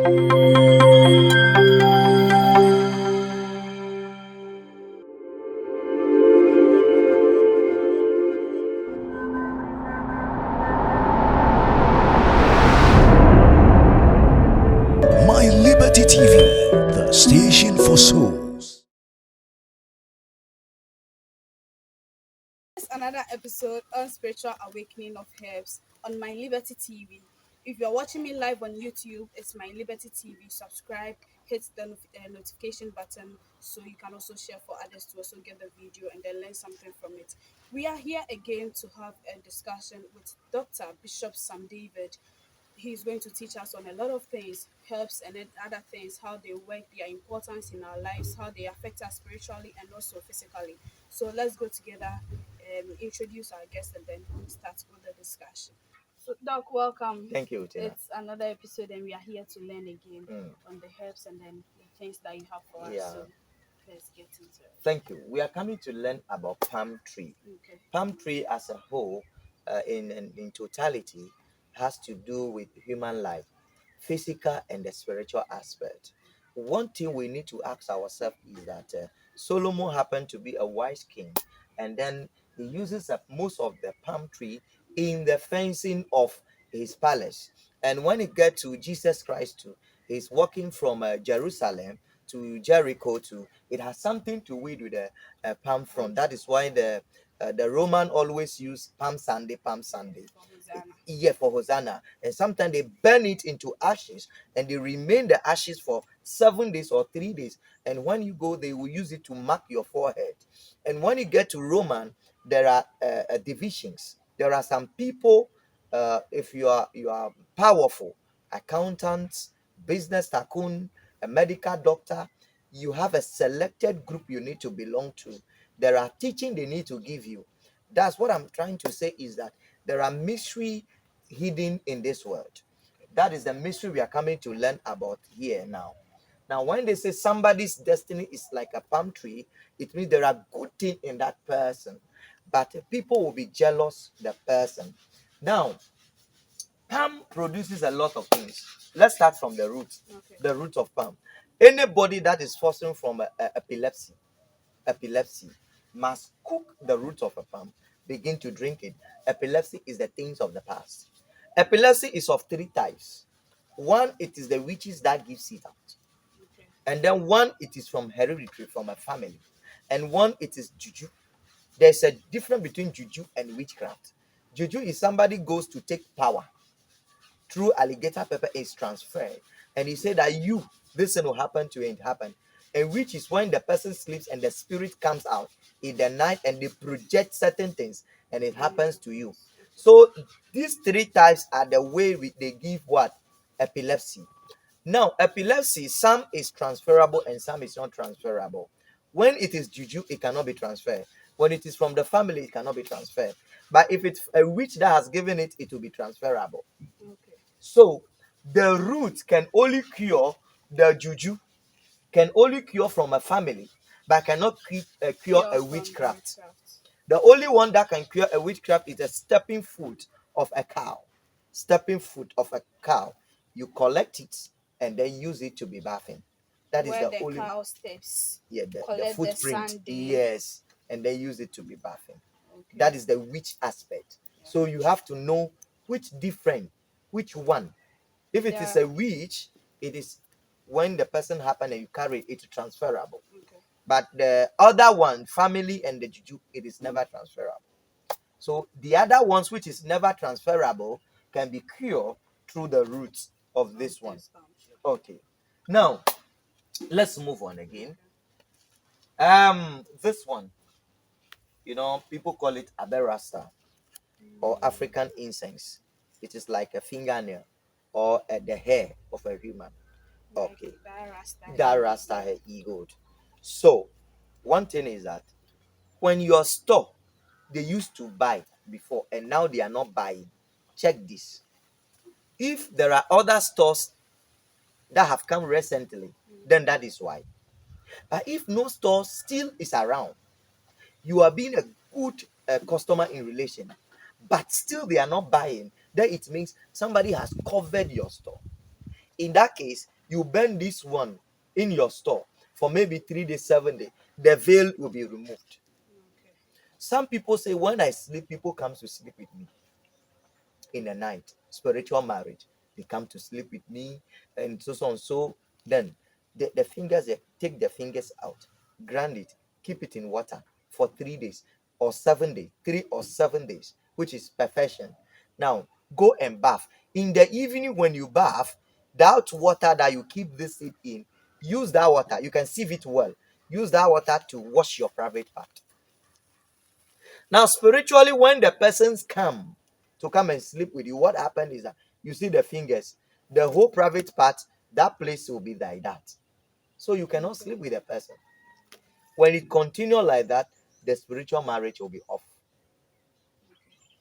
Myliberty TV, the station for souls. It's another episode on Spiritual Awakening of Herbs on My Liberty TV. If you're watching me live on YouTube, it's My Liberty TV. Subscribe, hit the notification button so you can also share for others to also get the video and then learn something from it. We are here again to have a discussion with Dr. Bishop Sam David. He's going to teach us on a lot of things, herbs and then other things, how they work, their importance in our lives, how they affect us spiritually and also physically. So let's go together, introduce our guest, and then start with the discussion. So, Doc, welcome. Thank you, Tina. It's another episode, and we are here to learn again on the herbs and then the things that you have for us. Yeah. So let's get into it. Thank you. We are coming to learn about palm tree. Okay. Palm tree as a whole, in totality, has to do with human life, physical and the spiritual aspect. One thing we need to ask ourselves is that Solomon happened to be a wise king, and then he uses up most of the palm tree in the fencing of his palace. And when it gets to Jesus Christ too, he's walking from Jerusalem to Jericho too. It has something to do with the palm frond. That is why the Roman always use Palm Sunday, Palm Sunday. Yeah, for Hosanna. And sometimes they burn it into ashes and they remain the ashes for 7 days or 3 days. And when you go, they will use it to mark your forehead. And when you get to Roman, there are divisions. There are some people, if you are powerful, accountants, business tycoon, a medical doctor, you have a selected group you need to belong to. There are teaching they need to give you. That's what I'm trying to say, is that there are mystery hidden in this world. That is the mystery we are coming to learn about here now. Now, when they say somebody's destiny is like a palm tree, it means there are good things in that person, but people will be jealous the person. Now, palm produces a lot of things. Let's start from the root. Okay. The root of palm. Anybody that is suffering from epilepsy must cook the root of a palm, begin to drink it. Epilepsy is the things of the past. Epilepsy is of 3 types. One, it is the witches that gives it out. Okay. And then one, it is from hereditary, from a family. And one, it is juju. There's a difference between juju and witchcraft. Juju is somebody goes to take power. Through alligator pepper is transferred. And he said that this thing will happen to you, and it happened. And which is when the person sleeps and the spirit comes out in the night and they project certain things and it happens to you. So these 3 types are the way they give what? Epilepsy. Now, epilepsy, some is transferable and some is not transferable. When it is juju, it cannot be transferred. When it is from the family, it cannot be transferred. But if it's a witch that has given it, it will be transferable. Okay. So the root can only cure the juju, can only cure from a family, but cannot cure a witchcraft. The only one that can cure a witchcraft is a stepping foot of a cow. Stepping foot of a cow. You collect it and then use it to be bathing. That is Where the the only cow steps. yeah, the Collect the footprint. sand. Yes, and then use it to be bathing. Okay. That is the witch aspect. So you have to know which one. If it is a witch, it is when the person happened and you carry it transferable. Okay. But the other one, family and the juju, it is never transferable. So the other ones which is never transferable can be cured through the roots of this one. Okay. Now let's move on again. This one, people call it aberrasta or African incense. It is like a fingernail or the hair of a human. Okay. That rasta hair, good. So one thing is that when your store they used to buy before and now they are not buying, check this. If there are other stores that have come recently, then that is why. But if no store still is around, you are being a good customer in relation, but still they are not buying, then it means somebody has covered your store. In that case, you burn this one in your store for maybe 3 days, 7 days. The veil will be removed. Okay. Some people say when I sleep, people come to sleep with me in the night. Spiritual marriage. They come to sleep with me and so and so. Then the fingers, they take the fingers out, grind it, keep it in water for 3 days or 7 days, 3 or 7 days, which is perfection. Now go and bath. In the evening, when you bath, that water that you keep this seed in, use that water. You can sieve it well. Use that water to wash your private part. Now, spiritually, when the persons come to come and sleep with you, what happened is that you see the fingers, the whole private part, that place will be like that. So you cannot sleep with a person. When it continue like that, the spiritual marriage will be off.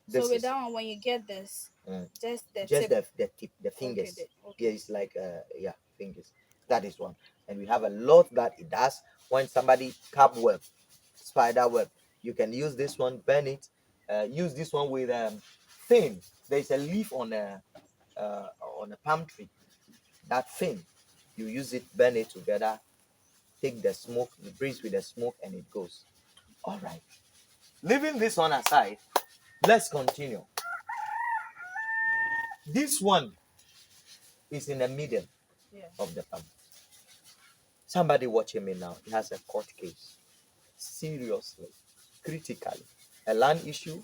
So This with is that one, when you get this, mm, just the just tip. the tip, the Okay. fingers. Okay. Yeah, it's like yeah, fingers. That is one. And we have a lot that it does when somebody cobweb, spider web. You can use this one, burn it. Use this one with thin. There is a leaf uh, on a palm tree. That thin, you use it, burn it together. Take the smoke, you breathe with the smoke, and it goes. All right. Leaving this one aside, let's continue. This one is in the middle Yeah. of the palm. Somebody watching me now, he has a court case. Seriously, critically, a land issue,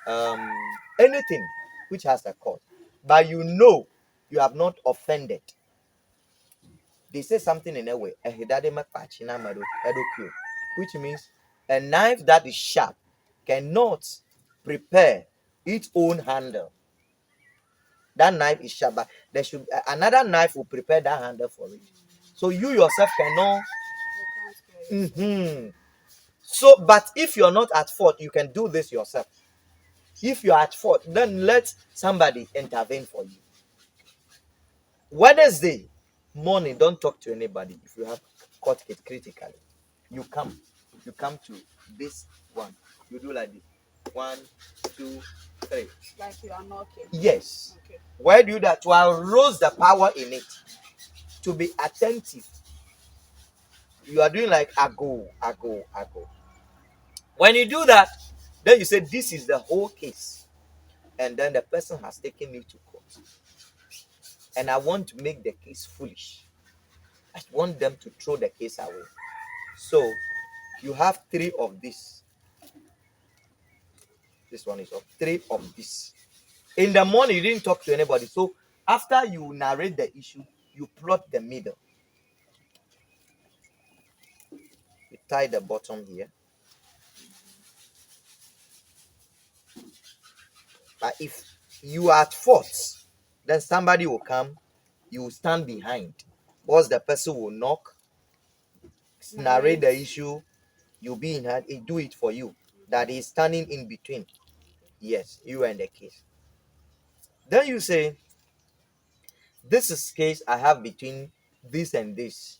um, anything which has a court, but you know you have not offended. They say something in a way, which means a knife that is sharp cannot prepare its own handle. That knife is sharp, but there should another knife will prepare that handle for it. So you yourself cannot. You can't clear yourself. Mhm. So, but if you're not at fault, you can do this yourself. If you're at fault, then let somebody intervene for you. Wednesday morning, don't talk to anybody. If you have caught it critically, you come. You come to this one. You do like this. 1, 2, 3. Like you are knocking. Yes. Okay. Why do that? To arouse the power in it. To be attentive. You are doing like ago, ago, ago. When you do that, then you say this is the whole case. And then the person has taken me to court. And I want to make the case foolish. I want them to throw the case away. So you have 3 of this. This one is of 3 of this. In the morning, you didn't talk to anybody. So after you narrate the issue, you plot the middle. You tie the bottom here. But if you are at fault, then somebody will come. You will stand behind. Once the person will knock, narrate the issue, you'll be in hand, it do it for you. That is standing in between. Yes, you and the case. Then you say, this is case I have between this and this.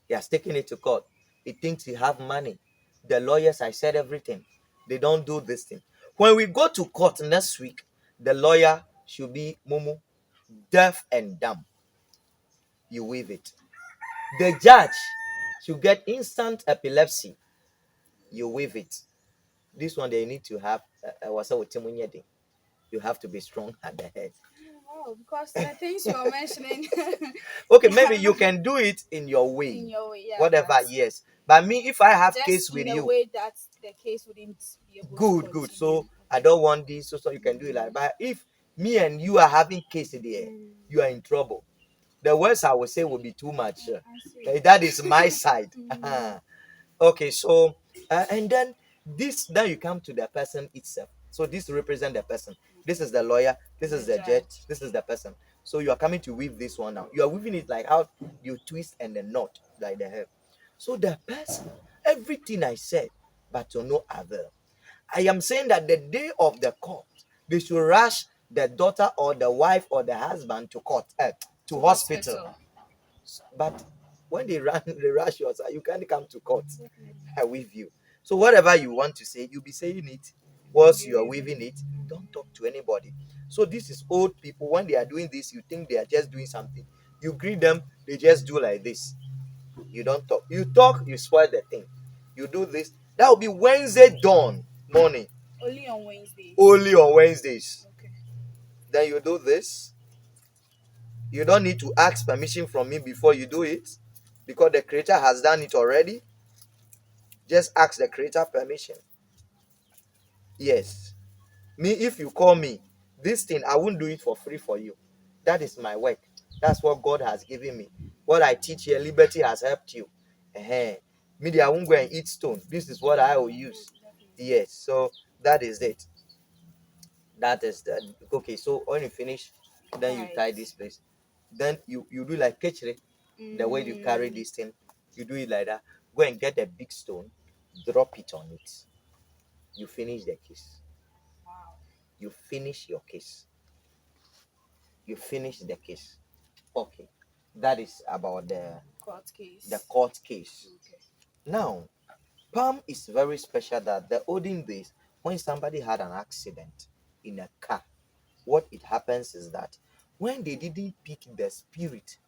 He has taken it to court. He thinks he have money. The lawyers, I said everything. They don't do this thing. When we go to court next week, the lawyer should be mumu, deaf and dumb. You waive it. The judge should get instant epilepsy. You waive it. This one they need to have you have to be strong at the head. Oh, because the things you are mentioning. Okay, maybe you can do it in your way. In your way, yeah. Whatever, yes. But me, if I have case Just with in a you, way that the case wouldn't be able to good, good. continue. So I don't want this, so you can do it like. But if me and you are having case there, you are in trouble. The words I will say will be too much. I see. Okay, that is my side. Okay, so and then this, then you come to the person itself. So this represent the person. This is the lawyer. This is the judge. This is the person. So you are coming to weave this one now. You are weaving it like how you twist and the knot like the hair. So the person, everything I said, but to no avail. I am saying that the day of the court, they should rush the daughter or the wife or the husband to court, to hospital. But when they run, they rush you, you can't come to court. I with you. So whatever you want to say, you'll be saying it. Once you are weaving it, don't talk to anybody. So this is old people. When they are doing this, you think they are just doing something. You greet them, they just do like this. You don't talk. You talk, you spoil the thing. You do this. That will be Wednesday dawn morning. Only on Wednesdays. Only on Wednesdays. Okay. Then you do this. You don't need to ask permission from me before you do it, because the creator has done it already. Just ask the creator permission. Yes. Me, if you call me, this thing, I won't do it for free for you. That is my work. That's what God has given me. What I teach here, liberty has helped you. Me, I won't go and eat stone. This is what I will use. Yes. So that is it. That is the okay. So when you finish, then you tie this place. Then you do like ketchere. The way you carry this thing, you do it like that. Go and get a big stone, drop it on it. You finish the kiss. Wow. You finish your kiss. You finish the case. Okay. That is about Court case. the court case. Okay. Now, palm is very special that the olden days, when somebody had an accident in a car, what it happens is that when they didn't pick the spirit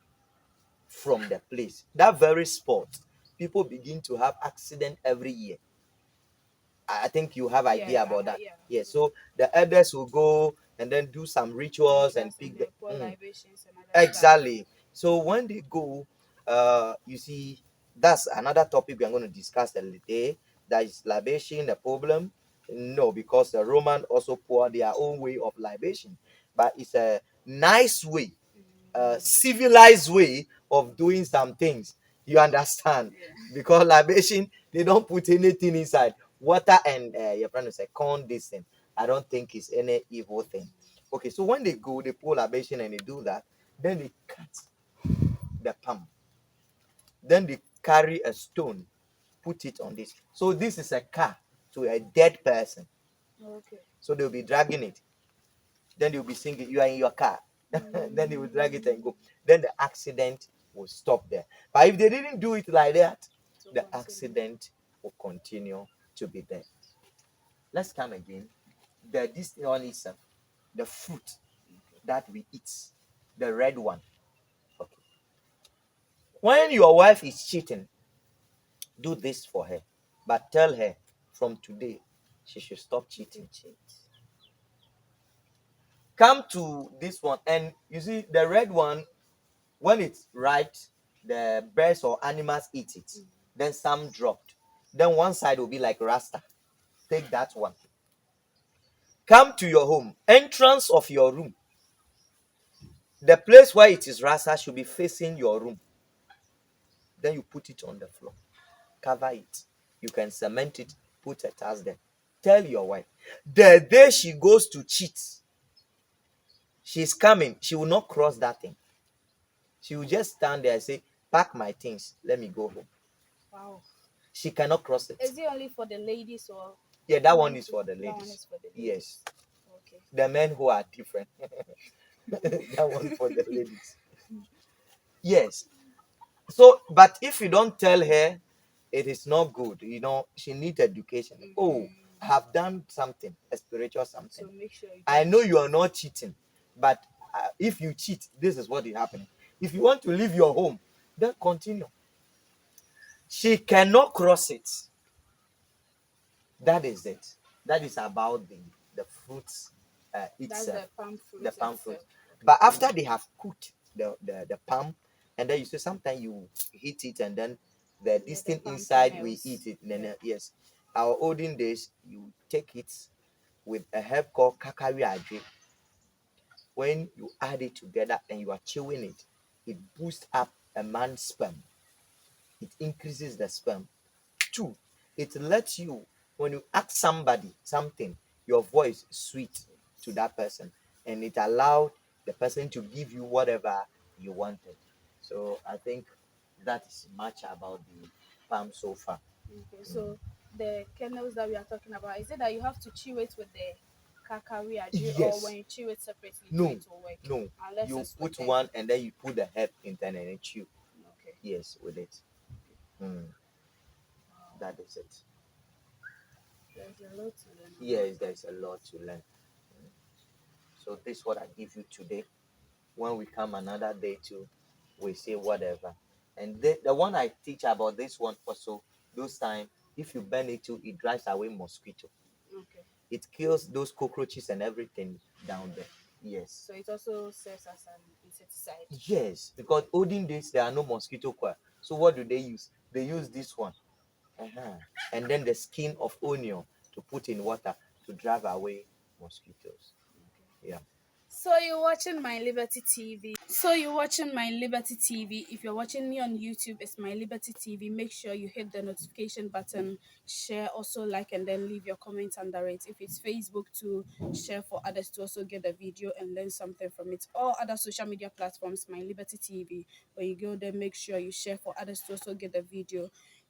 from the place, that very spot, people begin to have accident every year. I think you have idea about that. Yeah. So the elders will go and then do some rituals and pick the libations and other exactly. So when they go, you see, that's another topic we are going to discuss the other day. That is libation a problem? No, because the Roman also pour their own way of libation, but it's a nice way, civilized way of doing some things. You understand? Yeah. Because libation, they don't put anything inside. Water and your friend will say, corn, this thing. I don't think it's any evil thing. Okay, so when they go, they pour libation and they do that. Then they cut the palm. Then they carry a stone, put it on this. So this is a car to a dead person. Okay. So they'll be dragging it. Then they'll be singing, you are in your car. Then they will drag it and go. Then the accident will stop there. But if they didn't do it like that, the accident will continue to be there. Let's come again. This one is the fruit that we eat, the red one. Okay. When your wife is cheating, do this for her, but tell her from today she should stop cheating. Come to this one, and you see the red one, when it's ripe, the birds or animals eat it. Then some dropped. Then one side will be like rasta. Take that one. Come to your home, entrance of your room. The place where it is rasta should be facing your room. Then you put it on the floor. Cover it. You can cement it, put a task there. Tell your wife, the day she goes to cheat, she's coming, she will not cross that thing. She will just stand there and say, pack my things, let me go home. Wow. She cannot cross it. Is it only for the ladies or? Yeah, that one is for the ladies. That one is for the ladies. Yes. Okay. The men who are different. That one for the ladies. Yes. So, but if you don't tell her, it is not good. You know, she needs education. Oh, I have done something, a spiritual something. So make sure you I know you are not cheating, but if you cheat, this is what is happening. If you want to leave your home, then continue. She cannot cross it. That is it. That is about the fruits. That's the palm fruit. The palm fruit. But after they have cooked the palm, and then you say sometimes you heat it, and then this thing inside we eat it. Then yes, our olden days you take it with a herb called kakari. When you add it together and you are chewing it, it boosts up a man's sperm. It increases the sperm. Two, it lets you, when you ask somebody something, your voice is sweet to that person, and it allowed the person to give you whatever you wanted. So I think that is much about the palm so far. Okay, so the kernels that we are talking about, is it that you have to chew it with the kakari aji, or when you chew it separately, No, it will work? no. Unless You it's put with one and then you put the herb in there and then chew. Okay. Yes, with it. That is it. There's a lot to learn. Yes, there's a lot to learn. So this is what I give you today. When we come another day to we say whatever. And the one I teach about this one also, those time, if you burn it too, it drives away mosquito. Okay. It kills those cockroaches and everything down there. Yes. So it also serves as an insecticide. Yes, because olden days there are no mosquito coil. So what do they use? They use this one. Uh-huh. And then the skin of onion to put in water to drive away mosquitoes. Yeah. So you're watching My Liberty TV. So you're watching My Liberty TV. If you're watching me on YouTube, it's My Liberty TV. Make sure you hit the notification button, share, also like, and then leave your comments under it. If it's Facebook, to share for others to also get the video and learn something from it. All other social media platforms, My Liberty TV. When you go there, make sure you share for others to also get the video.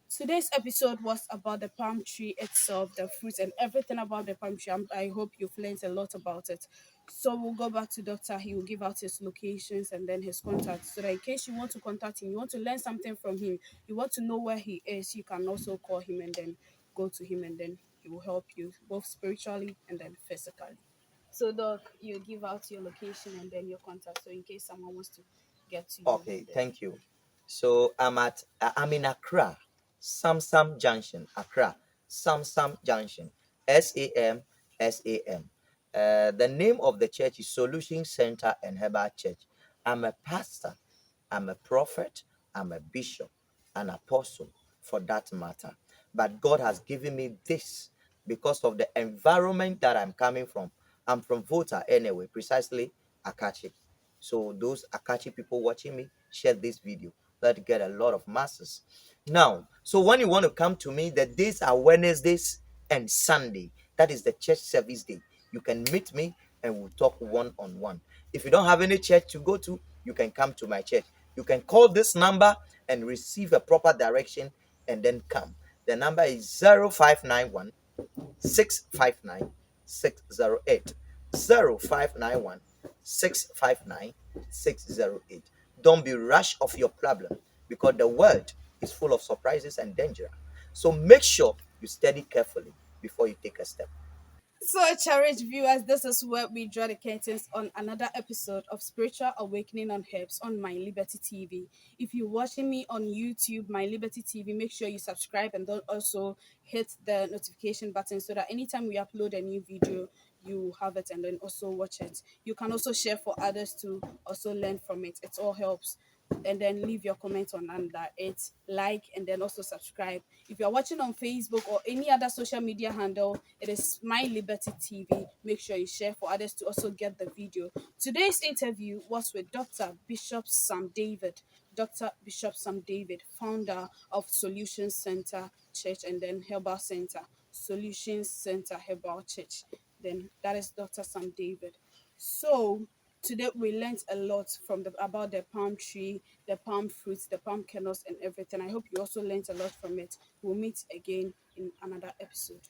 Today's episode was about the palm tree itself, the fruits, and everything about the palm tree. I hope you've learned a lot about it. So we'll go back to Doctor. He will give out his locations and then his contacts. So that in case you want to contact him, you want to learn something from him, you want to know where he is, you can also call him and then go to him, and then he will help you both spiritually and then physically. So Doc, you give out your location and then your contact. So in case someone wants to get to you. Okay, thank you. So I'm in Accra, Samsam Junction, Accra, Samsam Junction, SAM. The name of the church is Solution Center and Herbal Church. I'm a pastor, I'm a prophet, I'm a bishop, an apostle for that matter. But God has given me this because of the environment that I'm coming from. I'm from Volta anyway, precisely Akachi. So those Akachi people watching me, share this video. Let get a lot of masses. Now, so when you want to come to me, the days are Wednesdays and Sunday. That is the church service day. You can meet me and we'll talk one-on-one. If you don't have any church to go to, you can come to my church. You can call this number and receive a proper direction and then come. The number is 0591 659 608. 0591 659 608. Don't be rush of your problem because the world is full of surprises and danger. So make sure you study carefully before you take a step. So, cherished viewers, this is where we draw the curtains on another episode of Spiritual Awakening on Herbs on My Liberty TV. If you're watching me on YouTube, My Liberty TV, make sure you subscribe and don't also hit the notification button so that anytime we upload a new video, you have it and then also watch it. You can also share for others to also learn from it. It all helps. And then leave your comments on under it, like, and then also subscribe. If you're watching on Facebook or any other social media handle, it is My Liberty TV. Make sure you share for others to also get the video. Today's interview was with Dr. Bishop Sam David. Dr. Bishop Sam David, founder of Solutions Center Church and then Herbal Center. Solutions Center Herbal Church. Then that is Dr. Sam David. So today we learned a lot from about the palm tree, the palm fruits, the palm kernels, and everything. I hope you also learned a lot from it. We'll meet again in another episode.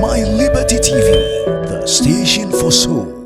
My Liberty TV, the station for soul.